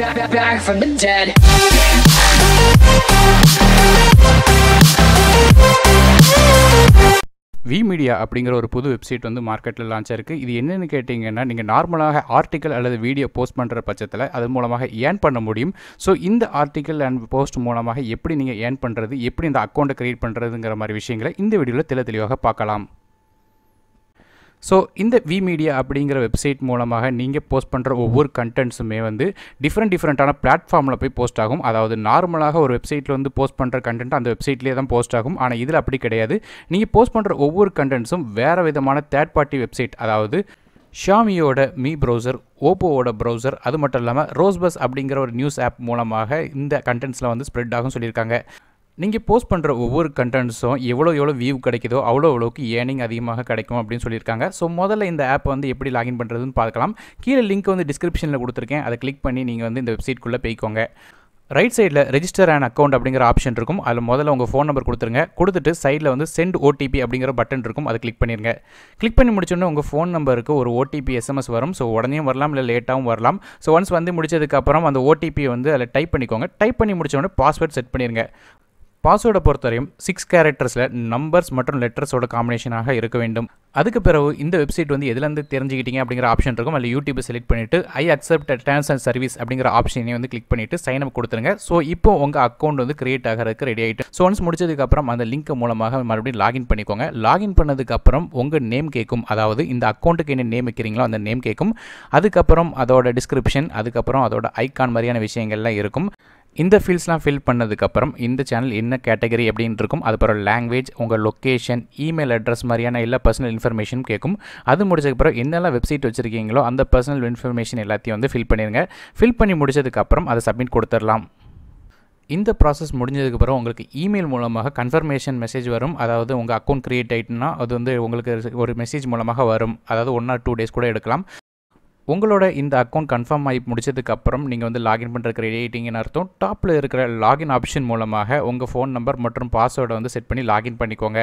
back from the dead. WeMedia அப்படிங்கிற ஒரு புது வெப்சைட் வந்து மார்க்கெட்டில் லான்ச் ஆயிருக்கு. இது என்னென்னு கேட்டிங்கன்னா, நீங்கள் நார்மலாக ஆர்டிக்கல் அல்லது வீடியோ போஸ்ட் பண்ணுற பட்சத்தில் அது மூலமாக ஏர்ன் பண்ண முடியும். ஸோ இந்த ஆர்டிக்கல் அண்ட் போஸ்ட் மூலமாக எப்படி நீங்கள் ஏர்ன் பண்ணுறது, எப்படி இந்த அக்கௌண்ட்டை கிரியேட் பண்ணுறதுங்கிற மாதிரி விஷயங்களை இந்த வீடியோவில் தெளிவாக பார்க்கலாம். ஸோ இந்த WeMedia அப்படிங்கிற வெப்சைட் மூலமாக நீங்கள் போஸ்ட் பண்ணுற ஒவ்வொரு கண்டென்ட்ஸுமே வந்து டிஃப்ரெண்ட்டான பிளாட்ஃபார்மில் போய் போஸ்ட் ஆகும். அதாவது நார்மலாக ஒரு வெப்சைட்டில் வந்து போஸ்ட் பண்ணுற கண்டென்ட் அந்த வெப்சைட்லேயே தான் போஸ்ட் ஆகும். ஆனால் இதில் அப்படி கிடையாது. நீங்கள் போஸ்ட் பண்ணுற ஒவ்வொரு கண்டென்ட்ஸும் வேறு விதமான தேர்ட் பார்ட்டி வெப்சைட், அதாவது ஷாமியோட மீ ப்ரௌசர், ஓப்போவோட ப்ரௌசர், அது மட்டும் இல்லாமல் ரோஸ்பஸ் அப்படிங்கிற ஒரு நியூஸ் ஆப் மூலமாக இந்த கண்டென்ட்ஸில் வந்து ஸ்ப்ரெட் ஆகும் சொல்லியிருக்காங்க. நீங்கள் போஸ்ட் பண்ணுற ஒவ்வொரு கண்டென்ட்ஸும் எவ்வளோ வியூ கிடைக்குதோ அவ்வளோக்கு ஏர்னிங் அதிகமாக கிடைக்கும் அப்படின்னு சொல்லியிருக்காங்க. ஸோ முதல்ல இந்த ஆப் வந்து எப்படி லாகின் பண்ணுறதுன்னு பார்க்கலாம். கீழே லிங்க் வந்து டிஸ்கிரிப்ஷனில் கொடுத்துருக்கேன். அதை கிளிக் பண்ணி நீங்கள் வந்து இந்த வெப்சைட்குள்ளே போய்க்கோங்க. ரைட் சைடில் ரெஜிஸ்டர் அண்ட் அக்கௌண்ட் அப்படிங்கிற ஆப்ஷன் இருக்கும். அதில் முதல்ல உங்கள் ஃபோன் நம்பர் கொடுத்துருங்க. கொடுத்துட்டு சைடில் வந்து சென்ட் ஓடிபி அப்படிங்கிற பட்டன் இருக்கும். அதை கிளிக் பண்ணிடுங்க. கிளிக் பண்ணி முடிச்சோன்னே உங்கள் ஃபோன் நம்பருக்கு ஒரு ஓடிபி எஸ்எம்எஸ் வரும். ஸோ உடனே வரலாம், இல்லை லேட்டாகவும் வரலாம். ஸோ ஒன்ஸ் வந்து முடிச்சதுக்கப்புறம் அந்த ஓடிபி வந்து அதில் டைப் பண்ணிக்கோங்க. டைப் பண்ணி முடிச்சோடனே பாஸ்வேர்ட் செட் பண்ணிடுங்க. பாஸ்வேர்டை பொறுத்தவரையும் 6 கேரக்டர்ஸில் நம்பர்ஸ் மற்றும் லெட்டர்ஸோட காம்பினேஷனாக இருக்க வேண்டும். அதுக்கு பிறகு இந்த வெப்சைட் வந்து எதுலேருந்து தெரிஞ்சுக்கிட்டீங்க அப்படிங்கிற ஆப்ஷன் இருக்கும். அதில் யூடியூப் செலக்ட் பண்ணிவிட்டு I accept terms and service அப்படிங்கிற ஆப்ஷனை வந்து கிளிக் பண்ணிவிட்டு சைன் அப் கொடுத்துருங்க. ஸோ இப்போ உங்கள் அக்கௌண்ட் வந்து கிரியேட் ஆகிறதுக்கு ரெடி ஆகிட்டு. ஸோ ஒன்ஸ் முடிச்சதுக்கப்புறம் அந்த லிங்க் மூலமாக மறுபடியும் லாகின் பண்ணிக்கோங்க. லாகின் பண்ணதுக்கப்புறம் உங்கள் நேம் கேட்கும். அதாவது இந்த அக்கௌண்ட்டுக்கு என்ன நேம் வைக்கிறீங்களோ அந்த நேம் கேட்கும். அதுக்கப்புறம் அதோட டிஸ்கிரிப்ஷன், அதுக்கப்புறம் அதோட ஐகான் மாதிரியான விஷயங்கள்லாம் இருக்கும். இந்த ஃபீல்ட்ஸ்லாம் ஃபில் பண்ணதுக்கப்புறம் இந்த சேனல் என்ன கேட்டகரி அப்படின்னு இருக்கும். அதுக்கப்புறம் லாங்குவேஜ், உங்கள் லொக்கேஷன், இமெயில் அட்ரஸ் மாதிரியான எல்லா பர்சனல் இன்ஃபர்மேஷனும் கேட்கும். அது முடிச்சதுக்கப்புறம் என்னெல்லாம் வெப்சைட் வச்சுருக்கீங்களோ அந்த பர்சனல் இன்ஃபர்மேஷன் எல்லாத்தையும் வந்து ஃபில் பண்ணிடுங்க. ஃபில் பண்ணி முடிச்சதுக்கப்புறம் அதை சப்மிட் கொடுத்துடலாம். இந்த ப்ராசஸ் முடிஞ்சதுக்கப்புறம் உங்களுக்கு இமெயில் மூலமாக கன்ஃபர்மேஷன் மெசேஜ் வரும். அதாவது உங்கள் அக்கௌண்ட் க்ரியேட் ஆகிட்டுனா அது வந்து உங்களுக்கு ஒரு மெசேஜ் மூலமாக வரும். அதாவது 1 or 2 days கூட எடுக்கலாம். உங்களோட இந்த அக்கௌண்ட் கன்ஃபார்ம் ஆகி முடிச்சதுக்கப்புறம் நீங்கள் வந்து லாகின் பண்ணுறதுக்கு ரெடி ஆகிட்டீங்கன்னு அர்த்தம். டாப்பில் இருக்கிற லாகின் ஆப்ஷன் மூலமாக உங்கள் ஃபோன் நம்பர் மற்றும் பாஸ்வேர்டை வந்து செட் பண்ணி லாகின் பண்ணிக்கோங்க.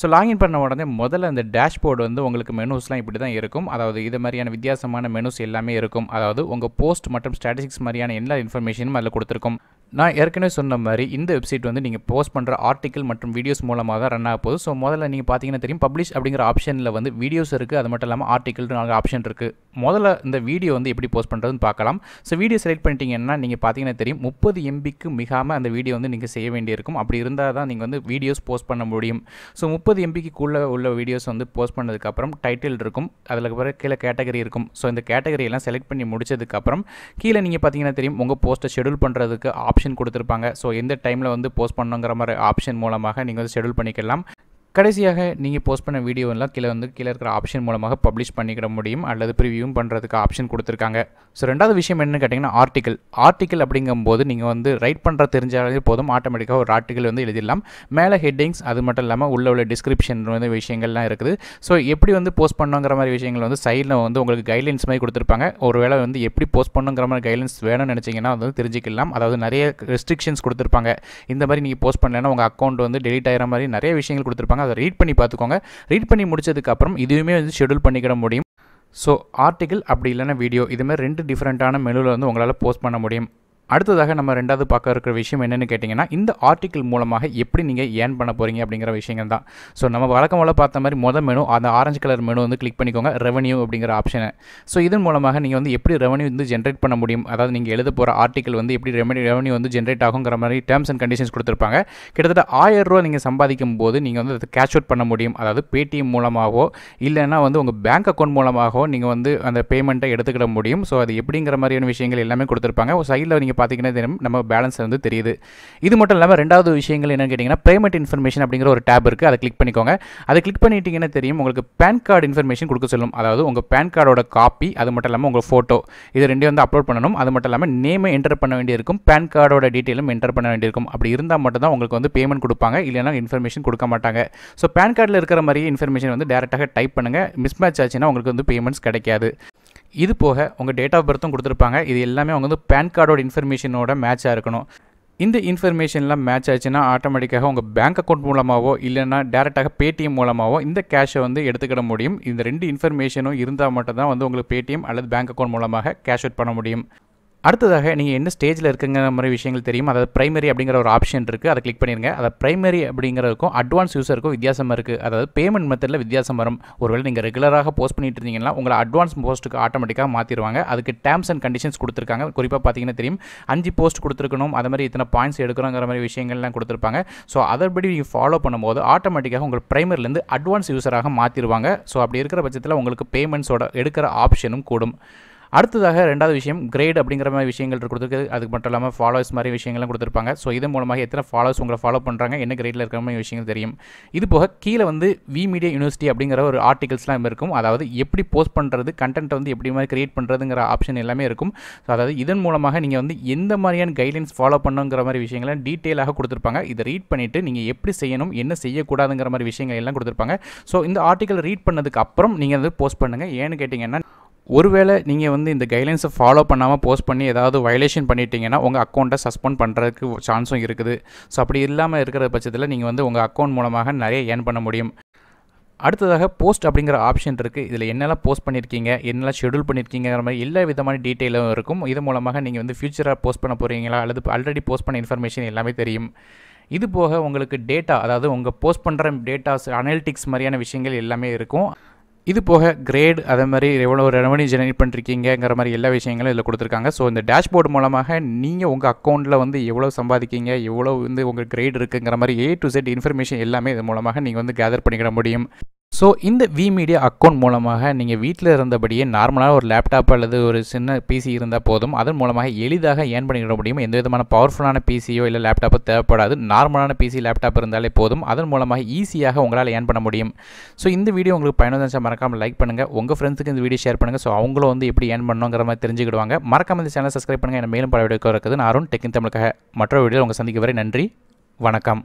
ஸோ லாகின் பண்ண உடனே முதல்ல அந்த டேஷ்போர்டு வந்து உங்களுக்கு மெனூஸ்லாம் இப்படி தான் இருக்கும். அதாவது இது மாதிரியான வித்தியாசமான மெனூஸ் எல்லாமே இருக்கும். அதாவது உங்கள் போஸ்ட் மற்றும் ஸ்டாட்டிஸ்டிக்ஸ் மாதிரியான எல்லா இன்ஃபர்மேஷனும் அதில் கொடுத்துருக்கும். நான் ஏற்கனவே சொன்ன மாதிரி இந்த வெப்சைட் வந்து நீங்கள் போஸ்ட் பண்ணுற ஆர்டிக்கல் மற்றும் வீடியோஸ் மூலமாக தான் ரன் ஆக போகுது. ஸோ முதல்ல நீங்கள் பார்த்தீங்கன்னா தெரியும், பப்ளிஷ் அப்படிங்கிற ஆப்ஷனில் வந்து வீடியோஸ் இருக்குது. அது மட்டும் இல்லாமல் ஆர்டிக்கல் 4 ஆப்ஷன் இருக்குது. முதல்ல இந்த வீடியோ வந்து எப்படி போஸ்ட் பண்ணுறதுன்னு பார்க்கலாம். ஸோ வீடியோ செலக்ட் பண்ணிட்டீங்கன்னா நீங்கள் பார்த்தீங்கன்னா தெரியும் 30 MBக்கு மிகாமல் அந்த வீடியோ வந்து நீங்கள் செய்ய வேண்டியிருக்கும். அப்படி இருந்தால் தான் நீங்கள் வந்து வீடியோஸ் போஸ்ட் பண்ண முடியும். ஸோ 30 MBக்குள்ளே உள்ள வீடியோஸ் வந்து போஸ்ட் பண்ணதுக்கப்புறம் டைட்டில் இருக்கும். அதில் பிறகு கீழே கேட்டகரி இருக்கும். ஸோ இந்த கேட்டகரியெல்லாம் செலக்ட் பண்ணி முடிச்சதுக்கப்புறம் கீழே நீங்கள் பார்த்தீங்கன்னா தெரியும் உங்கள் போஸ்ட்டை ஷெடியூல் பண்ணுறதுக்கு ஆப்ஷன் கொடுத்துருப்பாங்க. ஸோ எந்த டைமில் வந்து போஸ்ட் பண்ணுங்கிற மாதிரி ஆப்ஷன் மூலமாக நீங்கள் வந்து ஷெடியூல் பண்ணிக்கலாம். கடைசியாக நீங்கள் போஸ்ட் பண்ண வீடியோ எல்லாம் கீழே இருக்கிற ஆப்ஷன் மூலமாக பப்ளிஷ் பண்ணிக்கிட முடியும். அல்லது ப்ரிவியூவும் பண்ணுறதுக்கு ஆப்ஷன் கொடுத்துருக்காங்க. ஸோ ரெண்டாவது விஷயம் என்னன்னு கேட்டிங்கன்னா ஆர்டிக்கல் அப்படிங்கும்போது நீங்கள் வந்து ரைட் பண்ணுற தெரிஞ்சாலே போதும், ஆட்டோமேட்டிக்காக ஒரு ஆர்டிக்கல் வந்து எழுதிடலாம். மேலே ஹெட்டிங்ஸ், அது மட்டும் இல்லாமல் உள்ள டிஸ்கிரிப்ஷன் வந்து விஷயங்கள்லாம் இருக்குது. ஸோ எப்படி வந்து போஸ்ட் பண்ணுங்கிற மாதிரி விஷயங்கள் வந்து சைடில் வந்து உங்களுக்கு கைட்லைன்ஸ் மாதிரி கொடுத்துருப்பாங்க. ஒருவேளை வந்து எப்படி போஸ்ட் பண்ணுங்கிற மாதிரி கைட்லைன்ஸ் வேணும்னு நினச்சிங்கன்னா வந்து தெரிஞ்சிக்கலாம். அதாவது நிறைய ரெஸ்ட்ரிக்ஷன்ஸ் கொடுத்துருப்பாங்க. இந்த மாதிரி நீங்கள் போஸ்ட் பண்ணலைன்னா உங்கள் அக்கௌண்ட் வந்து டெலிட் ஆகிற மாதிரி நிறைய விஷயங்கள் கொடுத்துருப்பாங்க. அதை ரீட் பண்ணி பார்த்துக்கோங்க. ரீட் பண்ணி முடிச்சதுக்கப்புறம் இதுவுமே வந்து ஷெடியூல் பண்ணிக்கிட முடியும். ஸோ ஆர்டிக்கல் அப்படி இல்லைன்னா வீடியோ, இதுமாதிரி 2 டிஃப்ரெண்ட்டான மெனுவில் வந்து உங்களால் போஸ்ட் பண்ண முடியும். அடுத்ததாக நம்ம ரெண்டாவது பார்க்க இருக்கிற விஷயம் என்னென்னு கேட்டிங்கன்னா, இந்த ஆர்டிக்கல் மூலமாக எப்படி நீங்கள் ஏர்ன் பண்ண போகிறீங்க அப்படிங்கிற விஷயங்கள் தான். ஸோ நம்ம வழக்கம் போல் பார்த்த மாதிரி மெனு, அந்த ஆரஞ்சு கலர் மெனு வந்து கிளிக் பண்ணிக்கோங்க, ரெவன்யூ அப்படிங்கிற ஆப்ஷனை. ஸோ இதன் மூலமாக நீங்கள் வந்து எப்படி ரெவன்யூ வந்து ஜென்ரேட் பண்ண முடியும், அதாவது நீங்கள் எழுத போகிற ஆர்டிக்கல் வந்து எப்படி ரெவன்யூ வந்து ஜென்ரேட் ஆகுங்கிற மாதிரி டேர்ம்ஸ் அண்ட் கண்டிஷன்ஸ் கொடுத்துருப்பாங்க. கிட்டத்தட்ட 1000 ரூபா நீங்கள் சம்பாதிக்கும் போது நீங்கள் வந்து அதை கேஷ் அவுட் பண்ண முடியும். அதாவது பேடிஎம் மூலமாகவோ இல்லைன்னா வந்து உங்கள் பேங்க் அக்கௌண்ட் மூலமாகவோ நீங்கள் வந்து அந்த பேமெண்ட்டை எடுத்துக்கிட முடியும். ஸோ அது எப்படிங்கிற மாதிரியான விஷயங்கள் எல்லாமே கொடுத்துருப்பாங்க. சைடில் நீங்கள் பார்த்தீங்கன்னா நம்ம பேலன்ஸ் வந்து தெரியுது. இது மட்டும் இல்லாமல் ரெண்டாவது விஷயங்கள் என்னன்னு கேட்டிங்கன்னா, பேமெண்ட் இன்ஃபர்மேஷன் அப்படிங்கிற ஒரு டேப் இருக்குது. அதை கிளிக் பண்ணிக்கோங்க. அதை கிளிக் பண்ணிட்டீங்கன்னா தெரியும் உங்களுக்கு பேன் கார்டு இன்ஃபர்மேஷன் கொடுக்க சொல்லும். அதாவது உங்கள் பேன் கார்டோட காப்பி, அது மட்டும் இல்லாமல் உங்கள் ஃபோட்டோ, இது ரெண்டையும் வந்து அப்லோட் பண்ணணும். அது மட்டும் இல்லாமல் நேமை என்டர் பண்ண வேண்டியிருக்கும், பேன் கார்டோட டீட்டெயிலும் என்டர் பண்ண வேண்டியிருக்கும். அப்படி இருந்தால் மட்டும் தான் உங்களுக்கு வந்து பேமெண்ட் கொடுப்பாங்க, இல்லைனா இன்ஃபர்மேஷன் கொடுக்க மாட்டாங்க. ஸோ பேன் கார்டில் இருக்கிற மாதிரியே இன்ஃபர்மேஷன் வந்து டேரெக்டாக டைப் பண்ணுங்கள். மிஸ்மேட்ச் ஆச்சுன்னா உங்களுக்கு வந்து பேமெண்ட்ஸ் கிடைக்காது. இது போக உங்கள் டேட் ஆஃப் பர்த்தும் கொடுத்துருப்பாங்க. இது எல்லாமே அவங்க வந்து பேன் கார்டோட இன்ஃபர்மேஷனோட மேட்சாக இருக்கணும். இந்த இன்ஃபர்மேஷன்லாம் மேட்ச் ஆச்சுன்னா ஆட்டோமேட்டிக்காக உங்கள் பேங்க் அக்கௌண்ட் மூலமாகவோ இல்லைனா டேரெக்டாக பேடிஎம் மூலமாகவோ இந்த கேஷை வந்து எடுத்துக்கிட முடியும். இந்த 2 இன்ஃபர்மேஷனும் இருந்தால் மட்டும் தான் வந்து உங்களுக்கு பேடிஎம் அல்லது பேங்க் அக்கௌண்ட் மூலமாக கேஷ் அவுட் பண்ண முடியும். அடுத்ததாக நீங்கள் என்ன ஸ்டேஜில் இருக்குங்கிற மாதிரி விஷயங்கள் தெரியும். அதாவது பிரைமரி அப்படிங்கிற ஒரு ஆப்ஷன் இருக்குது, அதை கிளிக் பண்ணிடுங்க. அதை பிரைமரி அப்படிங்கிறதுக்கும் அட்வான்ஸ் யூஸருக்கும் வித்தியாசம் இருக்குது. அதாவது பேமெண்ட் மெத்தடில் வித்தியாசம் வரும். ஒருவேளை நீங்கள் ரெகுலராக போஸ்ட் பண்ணிட்டு இருந்தீங்கன்னா உங்களை அட்வான்ஸ் போஸ்ட்டுக்கு ஆட்டோமேட்டிக்காக மாற்றிடுவாங்க. அதுக்கு டேர்ம்ஸ் அண்ட் கண்டிஷன்ஸ் கொடுத்துருக்காங்க. குறிப்பாக பார்த்தீங்கன்னா தெரியும், 5 போஸ்ட் கொடுத்துருக்கணும், அது மாதிரி இத்தனை பாயிண்ட்ஸ் எடுக்கணுங்கிற மாதிரி விஷயங்கள்லாம் கொடுத்துருப்பாங்க. ஸோ அதன்படி நீங்கள் ஃபாலோ பண்ணும்போது ஆட்டோமேட்டிக்காக உங்கள் பிரைமரிலேருந்து அட்வான்ஸ் யூஸராக மாற்றிடுவாங்க. ஸோ அப்படி இருக்கிற பட்சத்தில் உங்களுக்கு பேமெண்ட்ஸோட எடுக்கிற ஆப்ஷனும் கூடும். அடுத்ததாக ரெண்டாவது விஷயம் கிரேட் அப்படிங்கிற மாதிரி விஷயங்கள் கொடுத்துருக்கு. அதுக்கு மட்டும் இல்லாமல் ஃபாலோவர்ஸ் மாதிரி விஷயங்கள்லாம் கொடுத்துருப்பாங்க. ஸோ இதன் மூலமாக எத்தனை ஃபாலோவர்ஸ் உங்களை ஃபாலோ பண்ணுறாங்க, என்ன கிரேடில் இருக்கிற மாதிரி விஷயங்கள் தெரியும். இது போக கீழே வந்து WeMedia யூனிவர்சிட்டி அப்படிங்கிற ஒரு ஆர்டிகல்ஸ்லாம் இருக்கும். அதாவது எப்படி போஸ்ட் பண்ணுறது, கண்டென்ட் வந்து எப்படி மாதிரி கிரியேட் பண்ணுறதுங்கிற ஆப்ஷன் எல்லாமே இருக்கும். ஸோ அதாவது இதன் மூலமாக நீங்கள் வந்து எந்த மாதிரியான கைட்லைன்ஸ் ஃபாலோ பண்ணுங்கிற மாதிரி விஷயங்களை டீட்டெயிலாக கொடுத்துருப்பாங்க. இதை ரீட் பண்ணிவிட்டு நீங்கள் எப்படி செய்யணும், என்ன செய்யக்கூடாதுங்கிற மாதிரி விஷயங்கள் எல்லாம் கொடுத்துருப்பாங்க. ஸோ இந்த ஆர்டிக்கல் ரீட் பண்ணதுக்கு அப்புறம் நீங்கள் வந்து போஸ்ட் பண்ணுங்கள். ஏன்னு கேட்டிங்கன்னா, ஒருவேளை நீங்கள் வந்து இந்த கைட்லைன்ஸை ஃபாலோ பண்ணாமல் போஸ்ட் பண்ணி ஏதாவது வயலேஷன் பண்ணிட்டீங்கன்னா உங்கள் அக்கௌண்ட்டை சஸ்பெண்ட் பண்ணுறதுக்கு சான்ஸும் இருக்குது. ஸோ அப்படி இல்லாமல் இருக்கிற பட்சத்தில் நீங்கள் வந்து உங்கள் அக்கௌண்ட் மூலமாக நிறைய ஏர்ன் பண்ண முடியும். அடுத்ததாக போஸ்ட் அப்படிங்கிற ஆப்ஷன் இருக்குது. இதில் என்னெல்லாம் போஸ்ட் பண்ணியிருக்கீங்க, என்னெல்லாம் ஷெடியூல் பண்ணியிருக்கீங்கிற மாதிரி எல்லா விதமான டீட்டெயிலும் இருக்கும். இது மூலமாக நீங்கள் வந்து ஃபியூச்சராக போஸ்ட் பண்ண போகிறீங்களா அல்லது ஆல்ரெடி போஸ்ட் பண்ண இன்ஃபர்மேஷன் எல்லாமே தெரியும். இது போக உங்களுக்கு டேட்டா, அதாவது உங்கள் போஸ்ட் பண்ணுற டேட்டாஸ், அனலிட்டிக்ஸ் மாதிரியான விஷயங்கள் எல்லாமே இருக்கும். இது போக கிரேட், அதே மாதிரி எவ்வளோ ரெவன்யூ ஜெனரேட் பண்ணிருக்கீங்கிற மாதிரி எல்லா விஷயங்களும் இதில் கொடுத்துருக்காங்க. ஸோ இந்த டேஷ்போர்டு மூலமாக நீங்கள் உங்கள் அக்கௌண்ட்டில் வந்து எவ்வளோ சம்பாதிக்கீங்க, எவ்வளோ வந்து உங்கள் கிரேட் இருக்குங்கிற மாதிரி A to Z இன்ஃபர்மேஷன் எல்லாமே இது மூலமாக நீங்கள் வந்து கேதர் பண்ணிக்கிட முடியும். ஸோ இந்த WeMedia அக்கௌண்ட் மூலமாக நீங்கள் வீட்டில் இருந்தபடியே நார்மலான ஒரு லேப்டாப் அல்லது ஒரு சின்ன பிசி இருந்தால் போதும். அதன் மூலமாக எளிதாக ஏர்ன் பண்ணிக்கிட முடியும். எந்த விதமான பவர்ஃபுல்லான பிசியோ இல்லை லேப்டாப்போ தேவைப்படாது. நார்மலான பிசி லேப்டாப் இருந்தாலே போதும். அதன் மூலமாக ஈஸியாக உங்களால் ஏர்ன் பண்ண முடியும். ஸோ இந்த வீடியோ உங்களுக்கு பயனுள்ளதாக மறக்காமல் லைக் பண்ணுங்கள். உங்கள் ஃப்ரெண்ட்ஸுக்கு இந்த வீடியோ ஷேர் பண்ணுங்கள். ஸோ அவங்களும் வந்து எப்படி ஏர்ன் பண்ணணுங்கிற மாதிரி தெரிஞ்சுக்கிடுவாங்க. மறக்காமல் இந்த சேனல் சப்ஸ்கிரைப் பண்ணுங்கள். என்ன மேலும் பல வீடியோ இருக்குது. நான் அருண் டெக் இன் தமிழுக்காக மற்றொரு வீடியோ உங்கள் சந்திக்க வரை நன்றி, வணக்கம்.